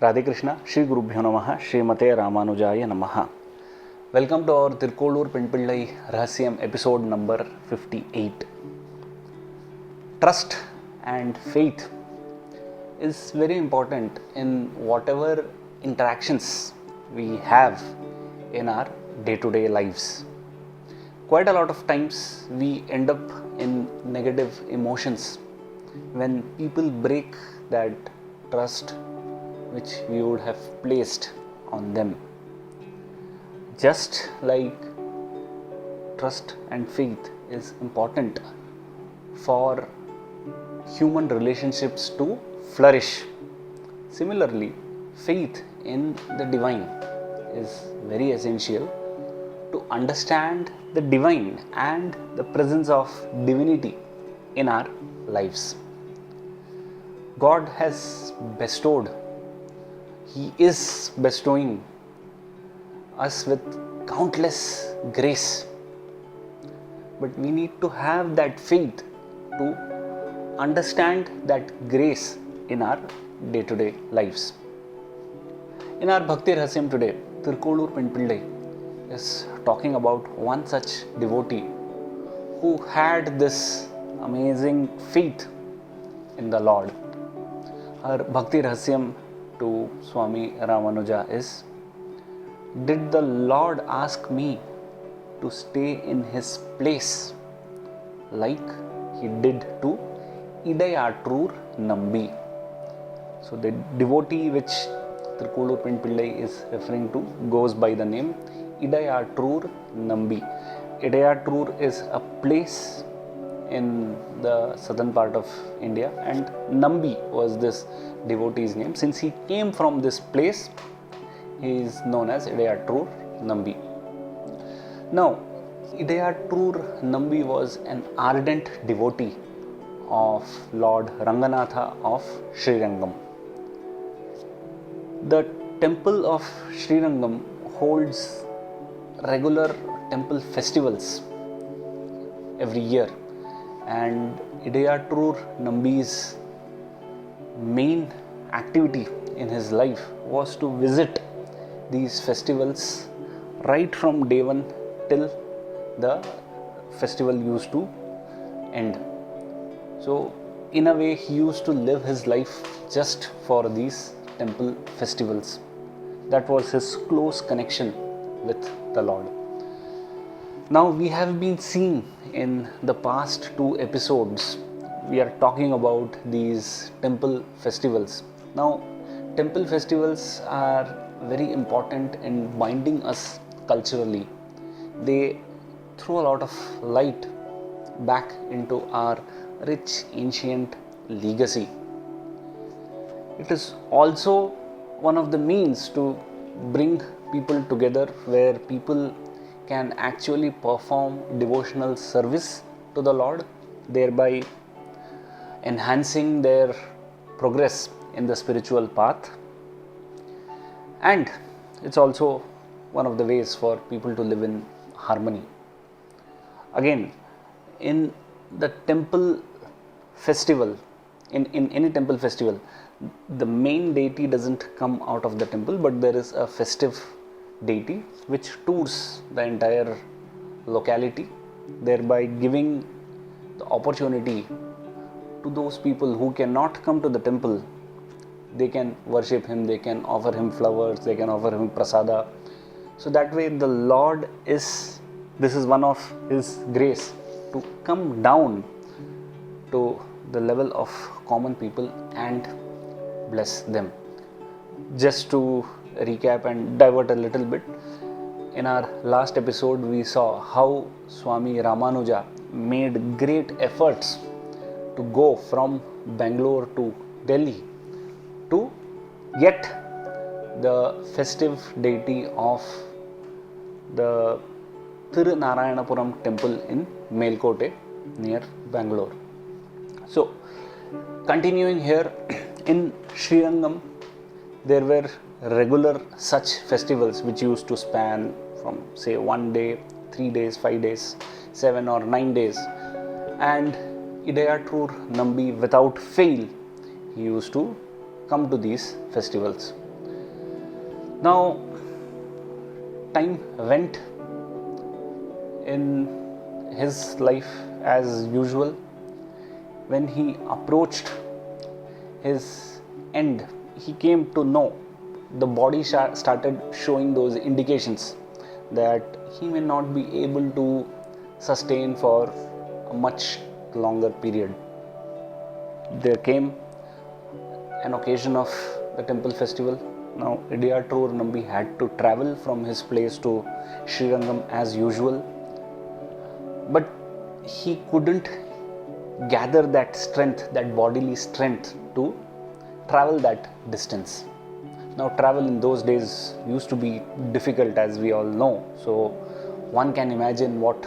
Radhe Krishna, Shri Gurubhyo Namaha, Srimate Ramanujaya Namaha. Welcome to our Thirukkolur Penpillai Rahasyam episode number 58. Trust and faith is very important in whatever interactions we have in our day-to-day lives. Quite a lot of times we end up in negative emotions when people break that trust which we would have placed on them. Just like trust and faith is important for human relationships to flourish, similarly, faith in the divine is very essential to understand the divine and the presence of divinity in our lives. God has bestowed, He is bestowing us with countless grace, but we need to have that faith to understand that grace in our day-to-day lives. In our Bhakti Rahasyam today, Thirukkolur Penpillai is talking about one such devotee who had this amazing faith in the Lord. Our Bhakti Rahasyam to Swami Ramanuja is: did the Lord ask me to stay in His place like He did to Idayathoor Nambi? So the devotee which Thirukkolur Penpillai is referring to goes by the name Idayathoor Nambi. Idayathoor is a place in the southern part of India, and Nambi was this devotee's name. Since he came from this place, he is known as Idayathoor Nambi. Now, Idayathoor Nambi was an ardent devotee of Lord Ranganatha of Srirangam. The temple of Srirangam holds regular temple festivals every year, and Idayathoor Nambi's main activity in his life was to visit these festivals right from day one till the festival used to end. So in a way, he used to live his life just for these temple festivals. That was his close connection with the Lord. Now we have been seeing in the past 2 episodes, we are talking about these temple festivals. Now, temple festivals are very important in binding us culturally. They throw a lot of light back into our rich ancient legacy. It is also one of the means to bring people together, where people can actually perform devotional service to the Lord, thereby enhancing their progress in the spiritual path. And it's also one of the ways for people to live in harmony. Again, in the temple festival, in any temple festival, the main deity doesn't come out of the temple, but there is a festive deity which tours the entire locality, thereby giving the opportunity to those people who cannot come to the temple. They can worship him, they can offer him flowers, they can offer him prasada. So that way the Lord this is one of His grace to come down to the level of common people and bless them. Just to recap and divert a little bit, in our last episode we saw how Swami Ramanuja made great efforts to go from Bangalore to Delhi to get the festive deity of the Tirunarayanapuram temple in Melkote near Bangalore. So, continuing here, in Srirangam there were regular such festivals which used to span from say 1 day, 3 days, 5 days, 7 or 9 days, and Idayathoor Nambi without fail he used to come to these festivals. Now, time went in his life as usual. When he approached his end, he came to know, the body started showing those indications that he may not be able to sustain for a much longer period. There came an occasion of the temple festival. Now, Idayathoor Nambi had to travel from his place to Srirangam as usual, but he couldn't gather that strength, that bodily strength to travel that distance. Now, travel in those days used to be difficult, as we all know, so one can imagine what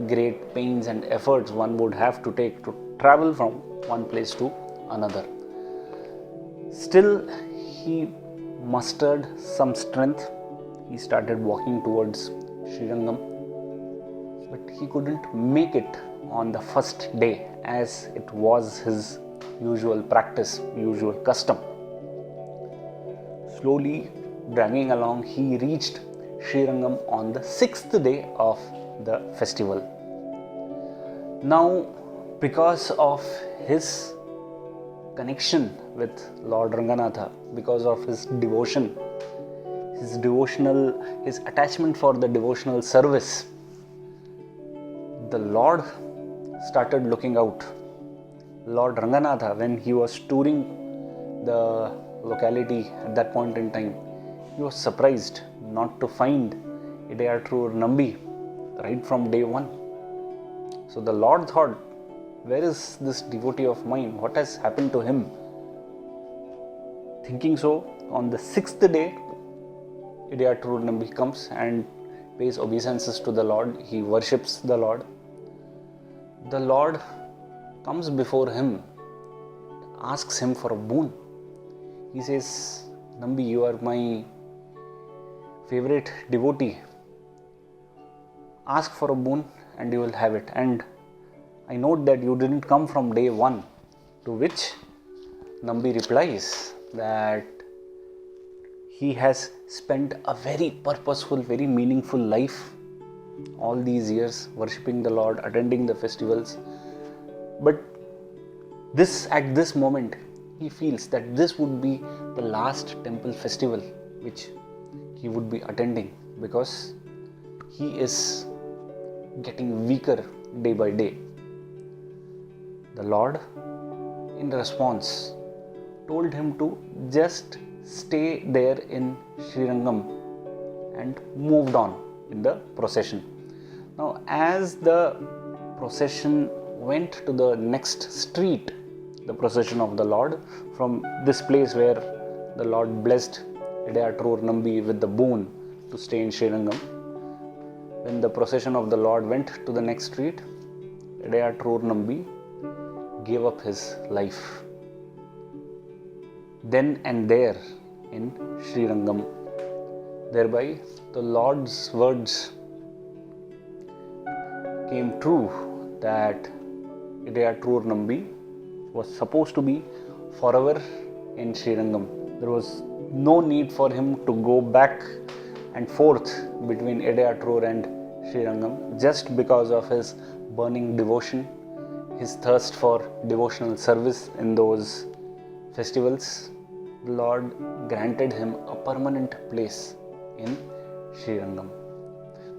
great pains and efforts one would have to take to travel from one place to another. Still, he mustered some strength. He started walking towards Srirangam, but he couldn't make it on the first day as it was his usual practice, usual custom. Slowly dragging along, he reached Srirangam on the 6th day of the festival. Now, because of his connection with Lord Ranganatha, because of his devotion, his attachment for the devotional service, the Lord started looking out. Lord Ranganatha, when he was touring the locality at that point in time, he was surprised not to find Idayathoor Nambi right from day one. So the Lord thought, where is this devotee of mine? What has happened to him? Thinking so, on the 6th day, Idayathoor Nambi comes and pays obeisances to the Lord. He worships the Lord. The Lord comes before him, asks him for a boon. He says, Nambi, you are my favorite devotee. Ask for a boon and you will have it. And I note that you didn't come from day one. To which Nambi replies that he has spent a very purposeful, very meaningful life all these years, worshipping the Lord, attending the festivals. But at this moment, he feels that this would be the last temple festival which he would be attending, because he is getting weaker day by day. The Lord, in response, told him to just stay there in Srirangam and moved on in the procession. Now, as the procession went to the next street, the procession of the Lord, from this place where the Lord blessed Idayathoor Nambi with the boon to stay in Srirangam, when the procession of the Lord went to the next street, Idayathoor Nambi gave up his life. Then and there in Srirangam. Thereby, the Lord's words came true that Idayathoor Nambi was supposed to be forever in Srirangam. There was no need for him to go back and forth between Idayathoor and Srirangam just because of his burning devotion, his thirst for devotional service in those festivals. The Lord granted him a permanent place in Srirangam.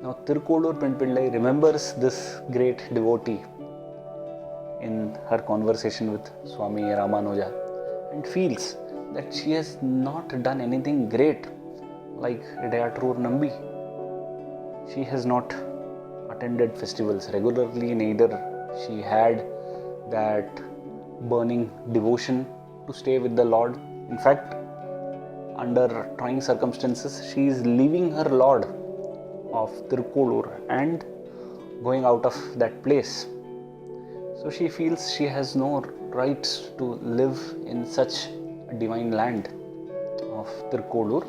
Now, Thirukkolur Penpillai remembers this great devotee in her conversation with Swami Ramanuja and feels that she has not done anything great like Idayathoor Nambi. She has not attended festivals regularly, neither she had that burning devotion to stay with the Lord. In fact, under trying circumstances, she is leaving her Lord of Thirukkolur and going out of that place. So she feels she has no rights to live in such a divine land of Thirukkolur.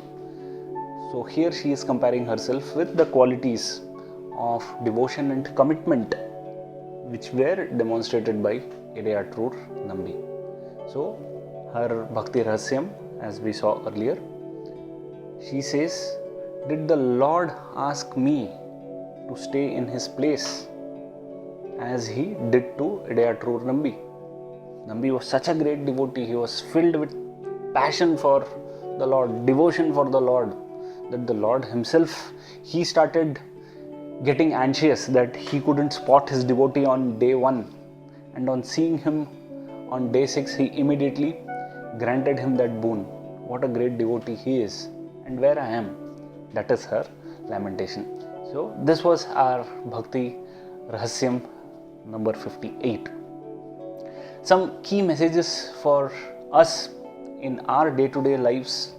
So here she is comparing herself with the qualities of devotion and commitment which were demonstrated by Idayathoor Nambi. So her Bhakti Rahasyam, as we saw earlier, She says, "Did the Lord ask me to stay in his place as he did to Idayathoor Nambi?" Nambi was such a great devotee. He was filled with passion for the Lord, devotion for the Lord, that the Lord himself, he started getting anxious that he couldn't spot his devotee on day 1. And on seeing him on day 6, he immediately granted him that boon. What a great devotee he is. And where I am. That is her lamentation. So this was our Bhakti Rahasyam number 58. Some key messages for us in our day-to-day lives.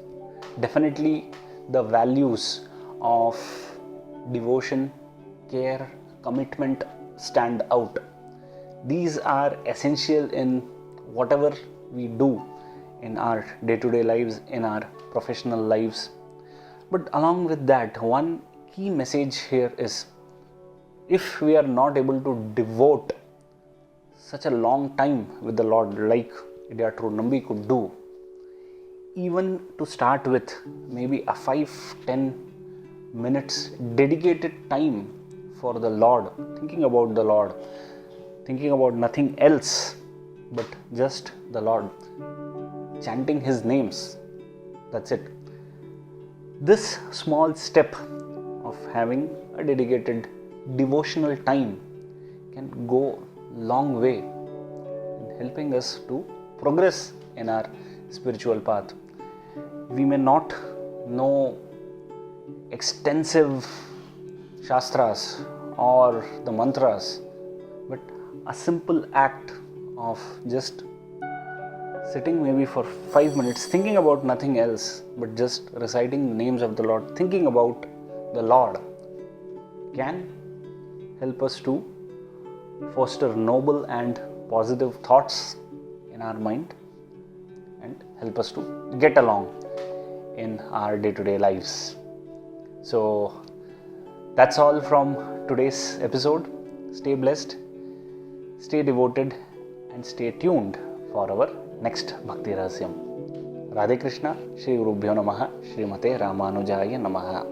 Definitely the values of devotion, care, commitment stand out. These are essential in whatever we do in our day-to-day lives, in our professional lives. But along with that, one key message here is, if we are not able to devote such a long time with the Lord like Idayathoor Nambi could do, even to start with maybe a 5-10 minutes dedicated time for the Lord, thinking about the Lord, thinking about nothing else but just the Lord, chanting his names, that's it. This small step of having a dedicated devotional time can go long way in helping us to progress in our spiritual path. We may not know extensive shastras or the mantras, but a simple act of just sitting maybe for 5 minutes, thinking about nothing else but just reciting the names of the Lord, thinking about the Lord, can help us to foster noble and positive thoughts in our mind and help us to get along in our day-to-day lives. So that's all from today's episode. Stay blessed, stay devoted, and stay tuned for our next Bhakti Rahasyam. Radhe Krishna, Shri Gurubhyo Namaha, Srimate Ramanujaya Namaha.